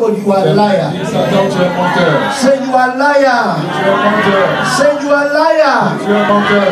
devil, you are a liar. Satan, tu es un menteur. Say you are a liar. Tu es un menteur. Say you are a liar. Tu es un menteur.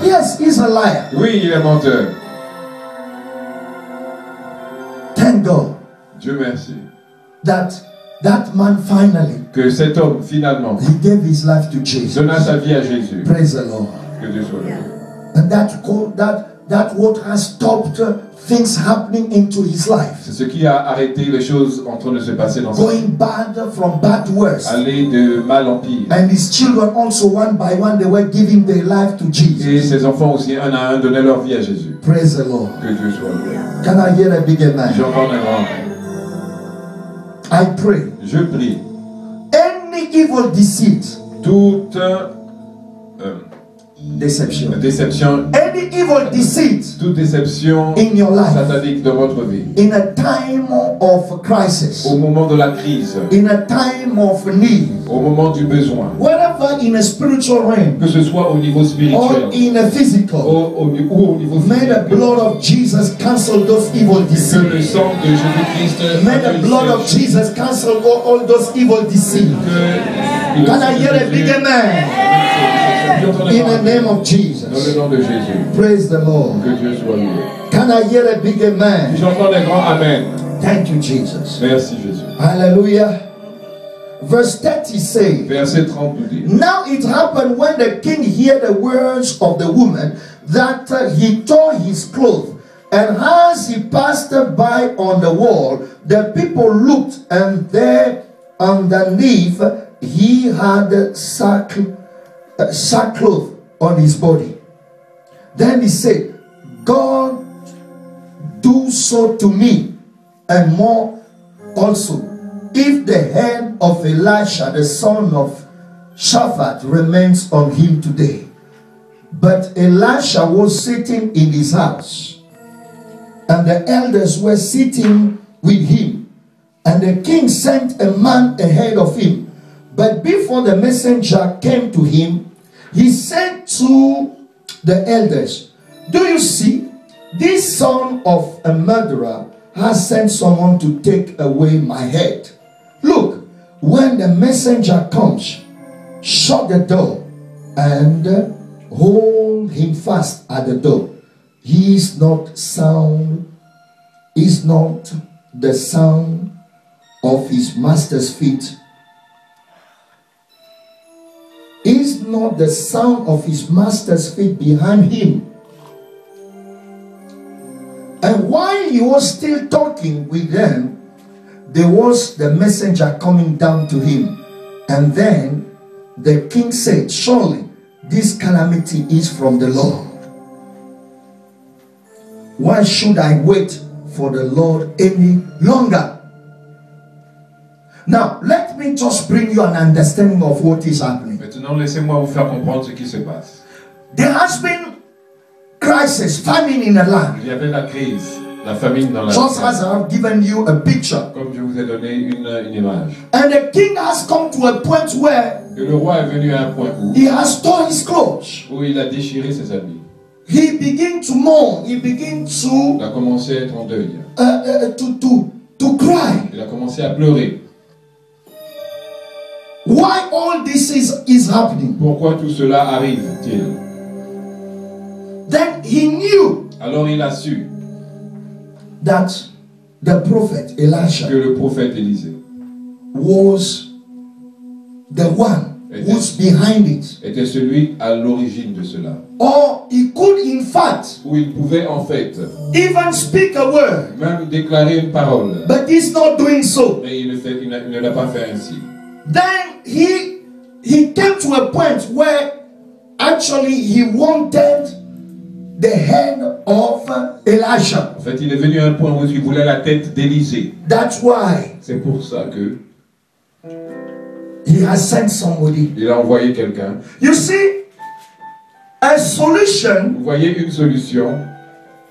Yes, he's a liar. Oui, il est menteur. Thank God Dieu merci. that man finally, Que cet homme, finalement, he gave his life to Jesus. donna sa vie à Jésus. Praise the Lord. Que Dieu soit loué. And that what has stopped things happening into his life. C'est ce qui a arrêté les choses en train de se passer dans sa vie. Going bad from bad to worse. Aller de mal en pire. And his children also, one by one, they were giving their life to Et Jesus. ses enfants aussi, un à un, donnaient leur vie à Jésus. Praise the Lord. Que Dieu soit loué. Can I hear a big amen? J'entends un grand. I pray. Je prie. Any evil deceit, Toute deception. déception, Any evil deceit toute déception in your life, satanique dans votre vie, in a time of crisis, au moment de la crise, in a time of need, au moment du besoin, wherever in a spiritual realm que ce soit au niveau or spirituel in a physical, ou au niveau may the physique, blood of Jesus cancel those evil que deceits. le sang de Jésus-Christ May the blood of Jesus cancel all those evil deceits. Can I hear a big amen? In the name of Dans Jesus. le nom de Jésus, Praise the Lord. que Dieu soit loué. Can I hear a big amen? J'entends les grands amen. Thank you, Jesus. Merci Jésus. Hallelujah. Verse 30 says, Verset 30 nous dit. now it happened when the king heard the words of the woman that he tore his clothes. And as he passed by on the wall, the people looked, and there underneath he had sackcloth on his body. Then he said, God do so to me, and more also, if the hand of Elisha, the son of Shaphat, remains on him today. But Elisha was sitting in his house, and the elders were sitting with him. And the king sent a man ahead of him. But before the messenger came to him, he said to the elders, do you see, this son of a murderer has sent someone to take away my head. Look, when the messenger comes, shut the door and hold him fast at the door. He is not the sound of his master's feet. Is not the sound of his master's feet behind him. And while he was still talking with them, there was the messenger coming down to him. And then the king said, surely this calamity is from the Lord. Why should I wait for the Lord any longer? Now, let me just bring you an understanding of what is happening. Maintenant, laissez-moi vous faire comprendre ce qui se passe. There has been crisis, famine in the land. Il y avait la crise, la famine dans la Just terre. as I have given you a picture. Comme je vous ai donné une image. And the king has come to a point where Et le roi est venu à un point he has torn his clothes. où il a déchiré ses habits. He began to mourn. He began Il a commencé à être en deuil. to cry. Il a commencé à pleurer. Why all this is happening? Pourquoi tout cela arrive-t-il? Then he knew Alors il a su that the prophet Elisha que le prophète Élisée was the one who's behind it. était celui à l'origine de cela. Or he could in fact Où il pouvait en fait even speak a word. même déclarer une parole. But he's not doing so. Mais il ne l'a pas fait ainsi. Then he came to a point where actually he wanted the head of Elisha. En fait, il est venu à un point où il voulait la tête d'Élisée. That's why C'est pour ça que he has sent somebody. il a envoyé quelqu'un. You see, a solution Vous voyez, une solution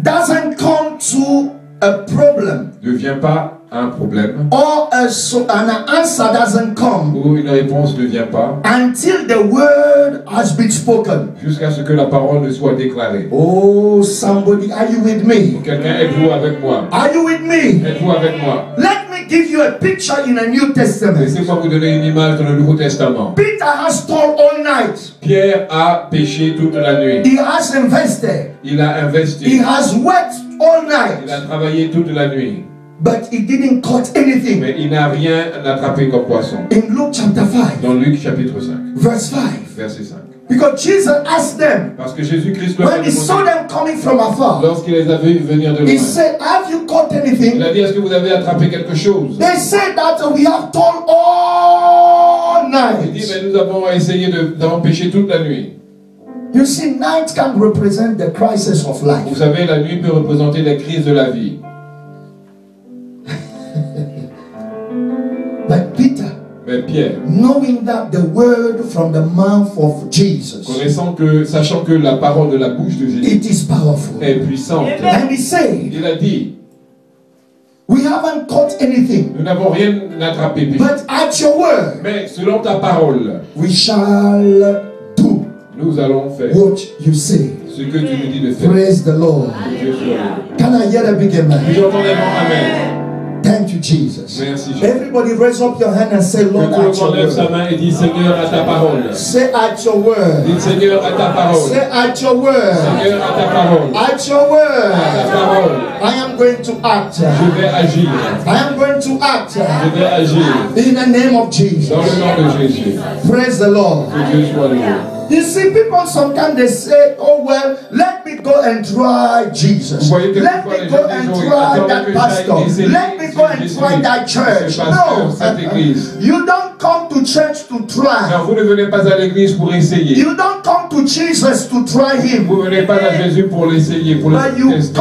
doesn't come to a problem, ne vient pas à un problème, or an answer doesn't come ou une réponse ne vient pas until the word has been spoken. jusqu'à ce que la parole ne soit déclarée. Oh, somebody, are you with me? Quelqu'un, êtes-vous avec moi? Are you with me? Êtes-vous avec moi? Let me me give you a picture in the New Testament. Laissez-moi vous donner une image dans le Nouveau Testament. Peter has toiled all night. Pierre a péché toute la nuit. He has invested. Il a He investi. has worked all night. Il a travaillé toute la nuit. But he didn't catch anything. Mais il n'a rien attrapé comme poisson. In Luke chapter 5, Dans Luc chapitre 5, verse 5. verset 5. Because Jesus asked them, Parce que Jésus-Christ leur a when he saw demandé, them coming from afar, lorsqu'il les a vus venir de he loin, said, have you caught il anything? a dit, est-ce que vous avez attrapé quelque chose? They said that we have toiled all Il dit, night. mais nous avons essayé nous avons péché toute la nuit. You see, night can represent the crisis of Vous life. savez, la nuit peut représenter la crise de la vie. But Peter, Mais Pierre, knowing that the word from the mouth of Jesus, sachant que la parole de la bouche de Jésus it is powerful. est puissante, And he said, il a dit, we haven't caught anything, nous n'avons rien attrapé, but at your word, mais selon ta parole, we shall do nous allons faire what you say. ce que tu nous dis de faire. Praise the Lord. Dieu soit loué. Can I hear a big amen? Nous entendons Amen. Thank you, Jesus. Merci Jésus. Everybody raise up your hand and say, Que Lord, tout le at your monde lève sa word. main et dit Seigneur à ta parole. Say at your word. Dis Seigneur à ta parole. Say at your word. Seigneur à ta parole. At your À ta word. parole. I am going to act. Je vais agir. I am going to act Je vais agir. in the name of Jesus. Dans le nom de Jésus. Praise the Lord. Que Dieu soit loué. You see, people sometimes they say, oh well, let me go and try Jesus. Vous voyez Let quelquefois me les go gens and disent, try attends that que pastor. j'aille essayer Let me go and Jésus, try that church. ce pasteur, No, cette église. you don't come to church to try. Car vous ne venez pas à l'église pour essayer. You don't come to Jesus to try him. Vous ne venez pas à Jésus pour l'essayer, pour le But tester.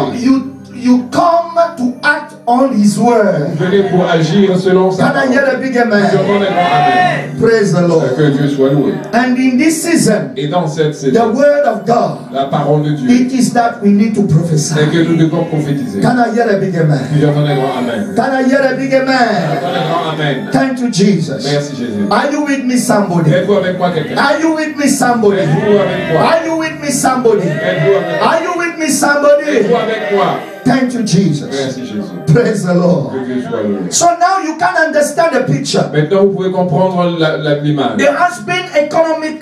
you come to act on his word. Vous venez pour agir selon sa Can I parole. hear a big Nous amen? entendons les grands Amen. Praise the Lord. Que Dieu soit loué. And in this season, Et dans cette the saison, word of God, la parole de Dieu, it is that we need to prophesy. c'est que nous devons prophétiser. Can I hear a big amen? Nous entendons les grands Amen. Can I hear a big Nous amen? entendons les grands Amen. Thank you, Jesus. Merci Jésus. Are you with me, somebody? Êtes-vous avec moi quelqu'un? Are you with me, somebody? Êtes-vous avec moi? Are you with me, somebody? Êtes-vous avec moi? Are you with me, somebody? Êtes-vous avec moi? Thank you, Jesus. Merci Jésus. Praise the Lord. Que Dieu soit loué. So now you can understand the picture. Maintenant, vous pouvez comprendre l'image. There has been economic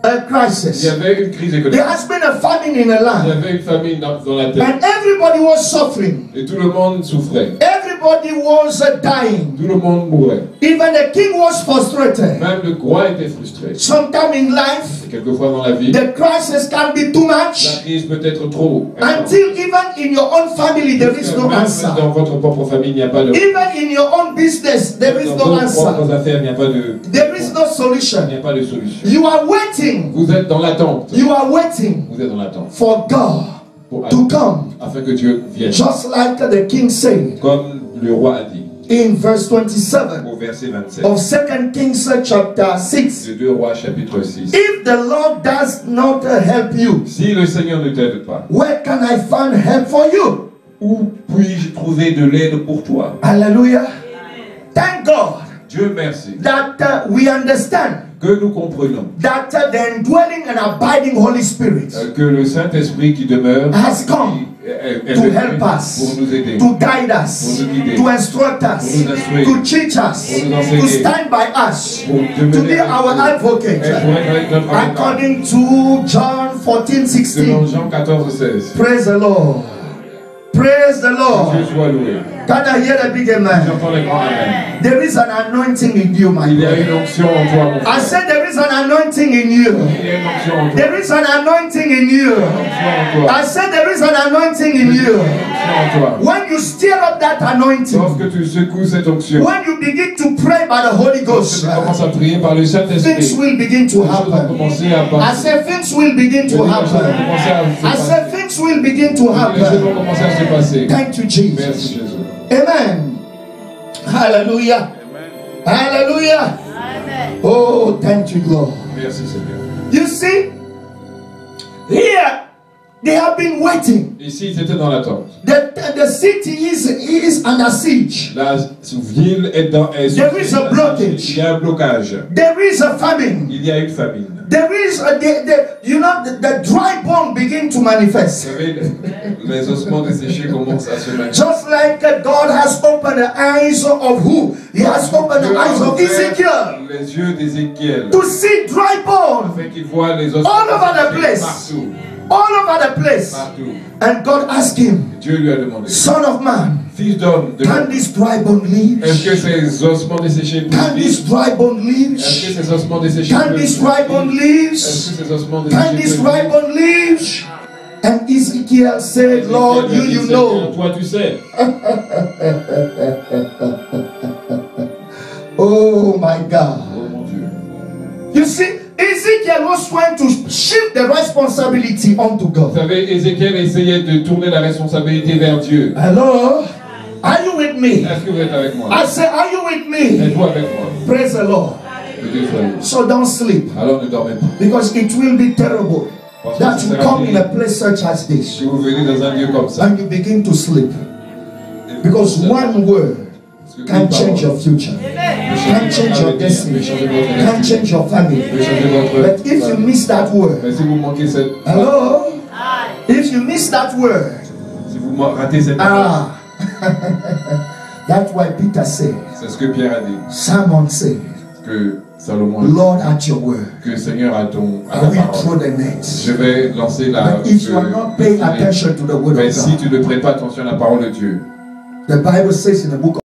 Il crisis. y avait une crise There économique. has been a famine in the Il y land. avait une famine dans la terre. And everybody was suffering. Et tout le monde souffrait. Everybody was dying. Tout le monde mourait. Even the king was frustrated. Même le roi était frustré. Sometime in life, Et quelquefois dans la vie, the crisis can be too la much. crise peut être trop. Until even in your own family, there is no Même answer. dans votre propre famille, il n'y a pas de. Even in your own business, there is Dans no vos answer. propres affaires, il n'y a pas de. There is no Il solution. n'y a pas de solution. You are waiting. Vous êtes dans l'attente. You are waiting Vous êtes dans l'attente. for God Pour to come. afin que Dieu vienne. Just like the king said Comme le roi a dit in verse 27 au verset 27 of 2 Kings chapter 6. de 2 Rois chapitre 6. If the Lord does not help you, Si le Seigneur ne t'aide pas, where can I find help for you? où puis-je trouver de l'aide pour toi? Hallelujah. Thank God Dieu merci that we understand que nous comprenons that the indwelling and abiding Holy Spirit que le Saint-Esprit qui demeure has come est to venu help us, pour nous aider, to guide us, pour nous guider, to instruct us, pour nous instruire, to teach us, pour nous to enseigner, stand by us, pour to demeurer be our avec nous, advocate. et pour être notre avocat. According to John 14:16. Selon Jean 14, 16. Praise the Lord. Praise the Que Lord. Dieu soit loué. Can I hear a big amen? J'entends les grands amen. There is an anointing in you, my Il y a brother. une onction en toi, mon I frère. said there is an anointing in you. Il y a une onction en toi. There is an anointing in you. Une onction en toi. I said there is an anointing in Une you. onction en toi. When you stir up that anointing, Lorsque tu secoues cette onction, when you begin to pray by the Holy lorsque Ghost, tu commences à prier par le Saint-Esprit, things will begin to les choses vont happen. commencer à I passer. said things will begin Les to choses vont happen. commencer à se I passer. said things will begin to Les choses happen. vont commencer à se passer. Thank you, Merci Jesus. Jésus. Amen. Hallelujah. Hallelujah. Oh, thank you, Lord. Merci Seigneur. You see, here they have been waiting. Ici, ils étaient dans l'attente. The city is under siege. La ville est There is a blockage. Il y a un blocage. There is a famine. Il y a une famine. there is the dry bone begin to manifest. Vous savez, les ossements desséchés commencent à se manifester. Just like God has opened the eyes of who? He has opened the eyes of Ezekiel. Les yeux d'Ézéchiel. To see dry bone. Afin qu'il voit les ossements all over the place. Partout. All over the place. Partout. And God asked him, Dieu lui a demandé, Son of man, fils d'homme, can this dry bone live? est-ce que ces ossements desséchés peuvent Can this vivre? dry bone live? Est-ce que ces ossements desséchés Can peuvent this vivre? dry bone live? Est-ce que ces ossements Can desséchés this peuvent dry vivre? bone live? And Ezekiel said, Lord, Ézéchiel lui a dit, you Seigneur, know. toi tu sais. Oh my God. Oh mon Dieu. You see, Ezekiel was trying to shift the responsibility onto Vous God. savez, Ézéchiel essayait de tourner la responsabilité vers Dieu. Hello? Are you with me? Est-ce que vous êtes avec moi? I say, are you with me? Êtes-vous avec moi? Praise the Lord. Que Dieu soit loué. So don't sleep, Alors ne dormez pas. because it will be terrible that you come in a place such as this Si vous venez dans un lieu comme ça, and you begin to sleep, because one word can change your future, can change your destiny, can change your family. But if you miss that word, mais si vous manquez cette, hello? If you miss that word, si vous ratez cette parole, that's why Peter said, c'est ce que Pierre a dit, Simon said, que Salomon a dit, Lord, at your word, que Seigneur à I ta will throw parole. the net. Je vais lancer la. But if you are not paying attention to the word Mais of si God, tu ne prêtes pas attention à la parole de Dieu, the Bible says in the book of